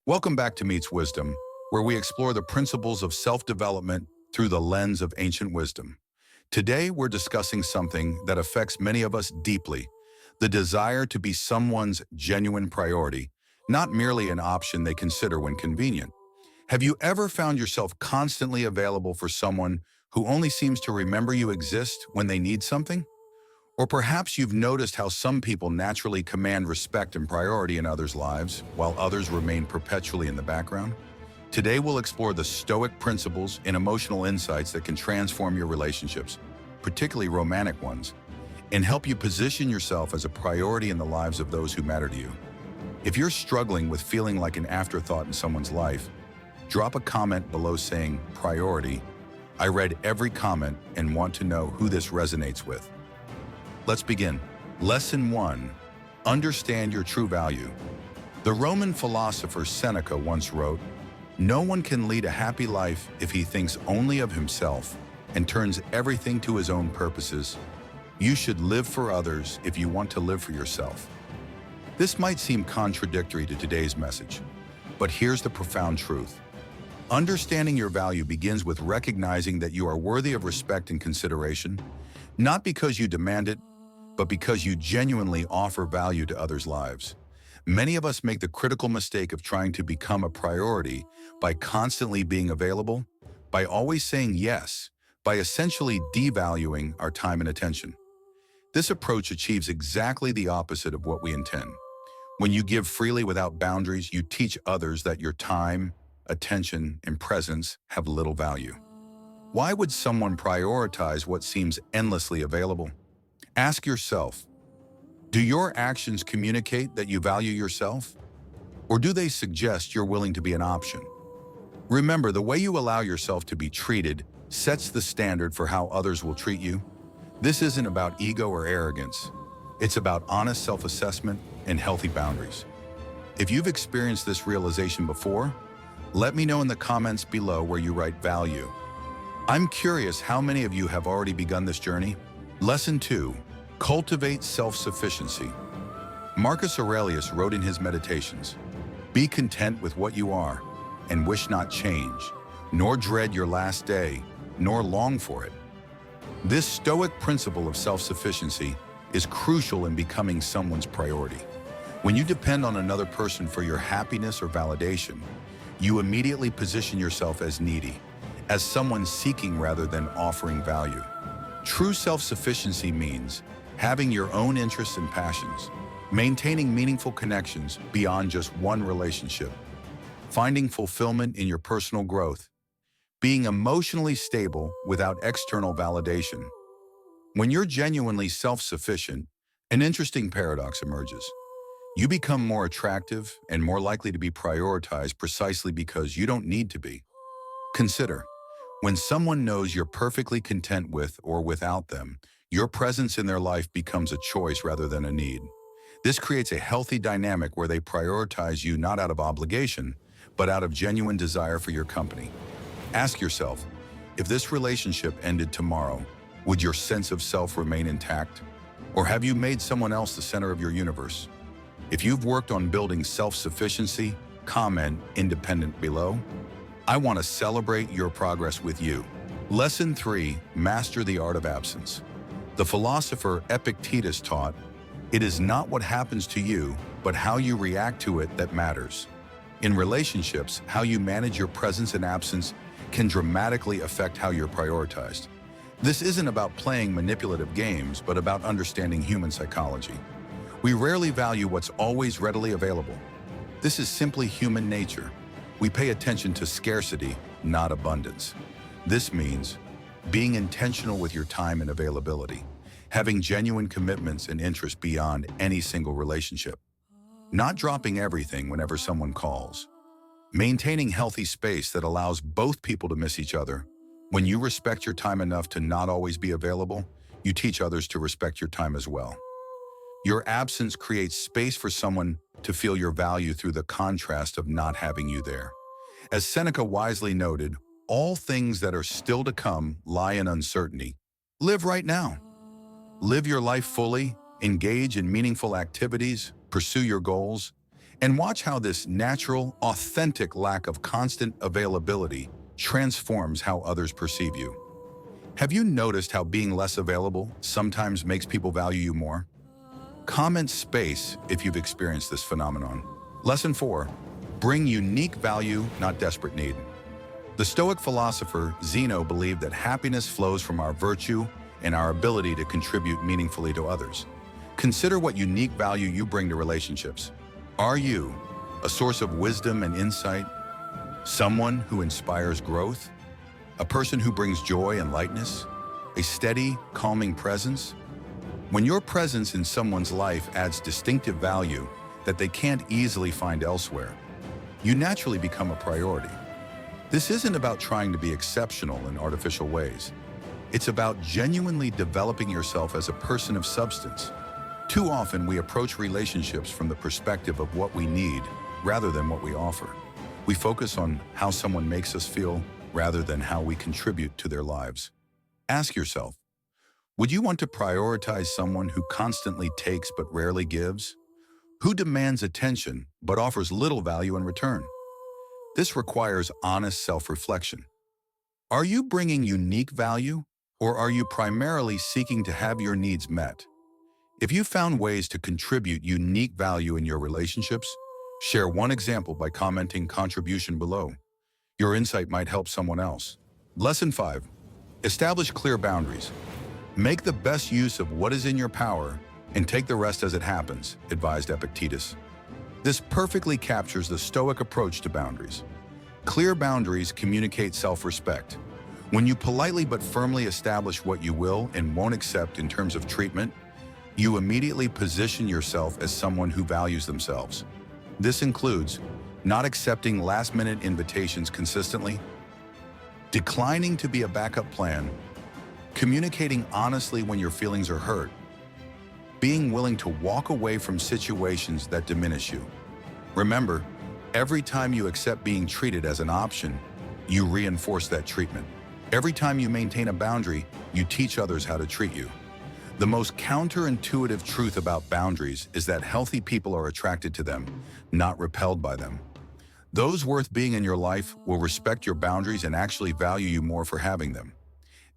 Welcome back to Meets Wisdom, where we explore the principles of self-development through the lens of ancient wisdom. Today, we're discussing something that affects many of us deeply, the desire to be someone's genuine priority, not merely an option they consider when convenient. Have you ever found yourself constantly available for someone who only seems to remember you exist when they need something? Or perhaps you've noticed how some people naturally command respect and priority in others' lives, while others remain perpetually in the background? Today we'll explore the Stoic principles and emotional insights that can transform your relationships, particularly romantic ones, and help you position yourself as a priority in the lives of those who matter to you. If you're struggling with feeling like an afterthought in someone's life, drop a comment below saying priority. I read every comment and want to know who this resonates with. Let's begin. Lesson 1. Understand your true value. The Roman philosopher Seneca once wrote, "No one can lead a happy life if he thinks only of himself and turns everything to his own purposes. You should live for others if you want to live for yourself." This might seem contradictory to today's message, but here's the profound truth. Understanding your value begins with recognizing that you are worthy of respect and consideration, not because you demand it, but because you genuinely offer value to others' lives. Many of us make the critical mistake of trying to become a priority by constantly being available, by always saying yes, by essentially devaluing our time and attention. This approach achieves exactly the opposite of what we intend. When you give freely without boundaries, you teach others that your time, attention, and presence have little value. Why would someone prioritize what seems endlessly available? Ask yourself, do your actions communicate that you value yourself? Or do they suggest you're willing to be an option? Remember, the way you allow yourself to be treated sets the standard for how others will treat you. This isn't about ego or arrogance. It's about honest self-assessment and healthy boundaries. If you've experienced this realization before, let me know in the comments below where you write value. I'm curious how many of you have already begun this journey. Lesson 2. Cultivate self-sufficiency. Marcus Aurelius wrote in his Meditations, "Be content with what you are, and wish not change, nor dread your last day, nor long for it." This Stoic principle of self-sufficiency is crucial in becoming someone's priority. When you depend on another person for your happiness or validation, you immediately position yourself as needy, as someone seeking rather than offering value. True self-sufficiency means having your own interests and passions, maintaining meaningful connections beyond just one relationship, finding fulfillment in your personal growth, being emotionally stable without external validation. When you're genuinely self-sufficient, an interesting paradox emerges. You become more attractive and more likely to be prioritized precisely because you don't need to be. Consider, when someone knows you're perfectly content with or without them, your presence in their life becomes a choice rather than a need. This creates a healthy dynamic where they prioritize you not out of obligation, but out of genuine desire for your company. Ask yourself, if this relationship ended tomorrow, would your sense of self remain intact? Or have you made someone else the center of your universe? If you've worked on building self-sufficiency, comment independent below. I want to celebrate your progress with you. Lesson 3. Master the art of absence. The philosopher Epictetus taught, "It is not what happens to you, but how you react to it that matters." In relationships, how you manage your presence and absence can dramatically affect how you're prioritized. This isn't about playing manipulative games, but about understanding human psychology. We rarely value what's always readily available. This is simply human nature. We pay attention to scarcity, not abundance. This means being intentional with your time and availability, having genuine commitments and interests beyond any single relationship, not dropping everything whenever someone calls, maintaining healthy space that allows both people to miss each other. When you respect your time enough to not always be available, you teach others to respect your time as well. Your absence creates space for someone to feel your value through the contrast of not having you there. As Seneca wisely noted, all things that are still to come lie in uncertainty. Live right now. Live your life fully, engage in meaningful activities, pursue your goals, And watch how this natural, authentic lack of constant availability transforms how others perceive you. Have you noticed how being less available sometimes makes people value you more? Comment space if you've experienced this phenomenon. Lesson 4. Bring unique value, not desperate need. The Stoic philosopher Zeno believed that happiness flows from our virtue and our ability to contribute meaningfully to others. Consider what unique value you bring to relationships. Are you a source of wisdom and insight? Someone who inspires growth? A person who brings joy and lightness? A steady, calming presence? When your presence in someone's life adds distinctive value that they can't easily find elsewhere, you naturally become a priority. This isn't about trying to be exceptional in artificial ways. It's about genuinely developing yourself as a person of substance. Too often we approach relationships from the perspective of what we need rather than what we offer. We focus on how someone makes us feel rather than how we contribute to their lives. Ask yourself, would you want to prioritize someone who constantly takes but rarely gives? Who demands attention but offers little value in return? This requires honest self-reflection. Are you bringing unique value, or are you primarily seeking to have your needs met? If you found ways to contribute unique value in your relationships, share one example by commenting contribution below. Your insight might help someone else. Lesson 5. Establish clear boundaries. Make the best use of what is in your power and take the rest as it happens, advised Epictetus. This perfectly captures the Stoic approach to boundaries. Clear boundaries communicate self-respect. When you politely but firmly establish what you will and won't accept in terms of treatment, you immediately position yourself as someone who values themselves. This includes not accepting last-minute invitations consistently, declining to be a backup plan, communicating honestly when your feelings are hurt, being willing to walk away from situations that diminish you. Remember, every time you accept being treated as an option, you reinforce that treatment. Every time you maintain a boundary, you teach others how to treat you. The most counterintuitive truth about boundaries is that healthy people are attracted to them, not repelled by them. Those worth being in your life will respect your boundaries and actually value you more for having them.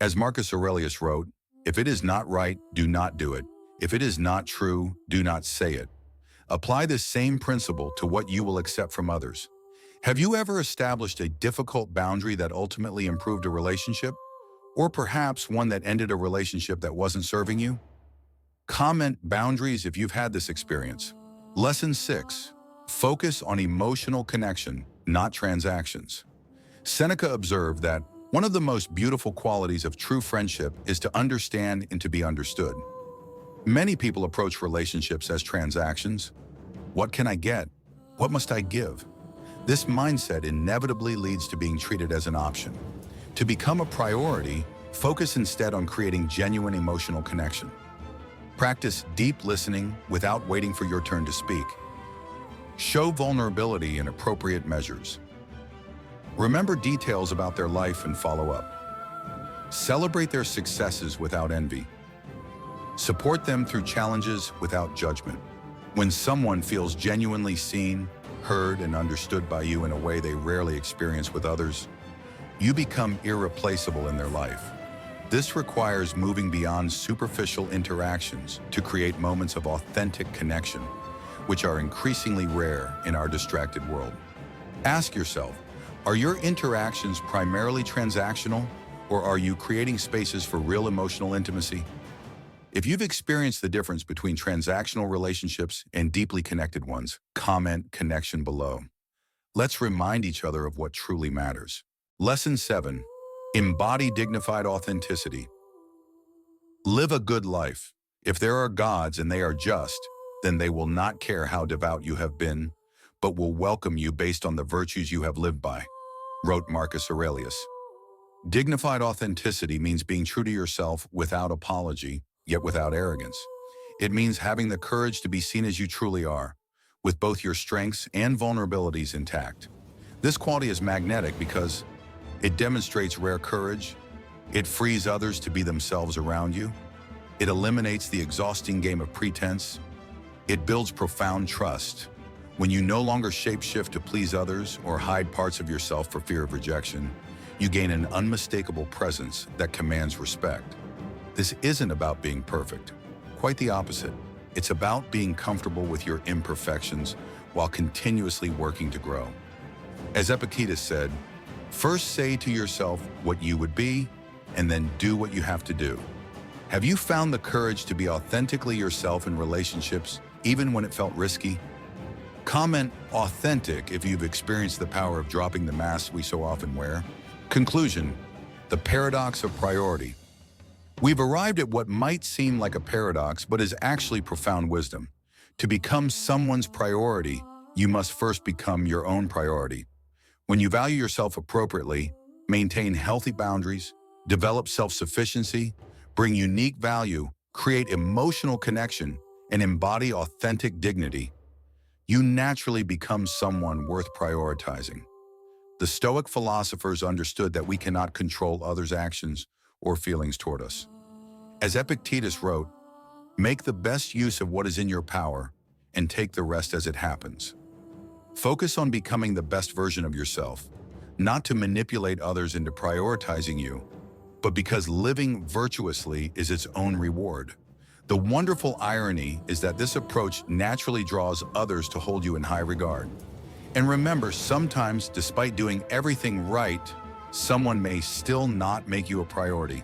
As Marcus Aurelius wrote, "If it is not right, do not do it. If it is not true, do not say it." Apply this same principle to what you will accept from others. Have you ever established a difficult boundary that ultimately improved a relationship? Or perhaps one that ended a relationship that wasn't serving you? Comment boundaries if you've had this experience. Lesson 6. Focus on emotional connection, not transactions. Seneca observed that one of the most beautiful qualities of true friendship is to understand and to be understood. Many people approach relationships as transactions. What can I get? What must I give? This mindset inevitably leads to being treated as an option. To become a priority, focus instead on creating genuine emotional connection. Practice deep listening without waiting for your turn to speak. Show vulnerability in appropriate measures. Remember details about their life and follow up. Celebrate their successes without envy. Support them through challenges without judgment. When someone feels genuinely seen, heard, and understood by you in a way they rarely experience with others, you become irreplaceable in their life. This requires moving beyond superficial interactions to create moments of authentic connection, which are increasingly rare in our distracted world. Ask yourself, are your interactions primarily transactional, or are you creating spaces for real emotional intimacy? If you've experienced the difference between transactional relationships and deeply connected ones, comment connection below. Let's remind each other of what truly matters. Lesson 7. Embody dignified authenticity. Live a good life. If there are gods and they are just, then they will not care how devout you have been, but will welcome you based on the virtues you have lived by, wrote Marcus Aurelius. Dignified authenticity means being true to yourself without apology, yet without arrogance. It means having the courage to be seen as you truly are, with both your strengths and vulnerabilities intact. This quality is magnetic because it demonstrates rare courage, it frees others to be themselves around you, it eliminates the exhausting game of pretense, it builds profound trust. When you no longer shape-shift to please others or hide parts of yourself for fear of rejection, you gain an unmistakable presence that commands respect. This isn't about being perfect. Quite the opposite. It's about being comfortable with your imperfections while continuously working to grow. As Epictetus said, first say to yourself what you would be, and then do what you have to do. Have you found the courage to be authentically yourself in relationships, even when it felt risky? Comment authentic if you've experienced the power of dropping the masks we so often wear. Conclusion: the paradox of priority. We've arrived at what might seem like a paradox, but is actually profound wisdom. To become someone's priority, you must first become your own priority. When you value yourself appropriately, maintain healthy boundaries, develop self-sufficiency, bring unique value, create emotional connection, and embody authentic dignity, you naturally become someone worth prioritizing. The Stoic philosophers understood that we cannot control others' actions or feelings toward us. As Epictetus wrote, "Make the best use of what is in your power and take the rest as it happens." Focus on becoming the best version of yourself, not to manipulate others into prioritizing you, but because living virtuously is its own reward. The wonderful irony is that this approach naturally draws others to hold you in high regard. And remember, sometimes, despite doing everything right, someone may still not make you a priority.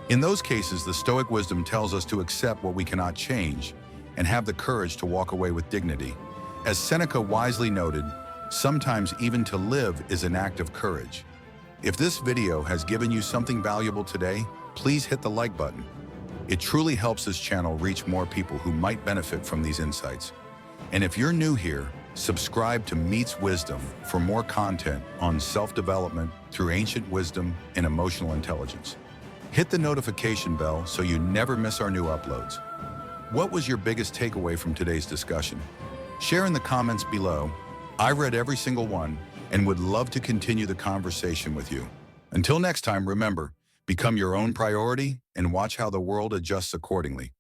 In those cases, the Stoic wisdom tells us to accept what we cannot change and have the courage to walk away with dignity. As Seneca wisely noted, sometimes even to live is an act of courage. If this video has given you something valuable today, please hit the like button. It truly helps this channel reach more people who might benefit from these insights. And if you're new here, subscribe to Meets Wisdom for more content on self-development through ancient wisdom and emotional intelligence. Hit the notification bell so you never miss our new uploads. What was your biggest takeaway from today's discussion? Share in the comments below. I read every single one and would love to continue the conversation with you. Until next time, remember, become your own priority and watch how the world adjusts accordingly.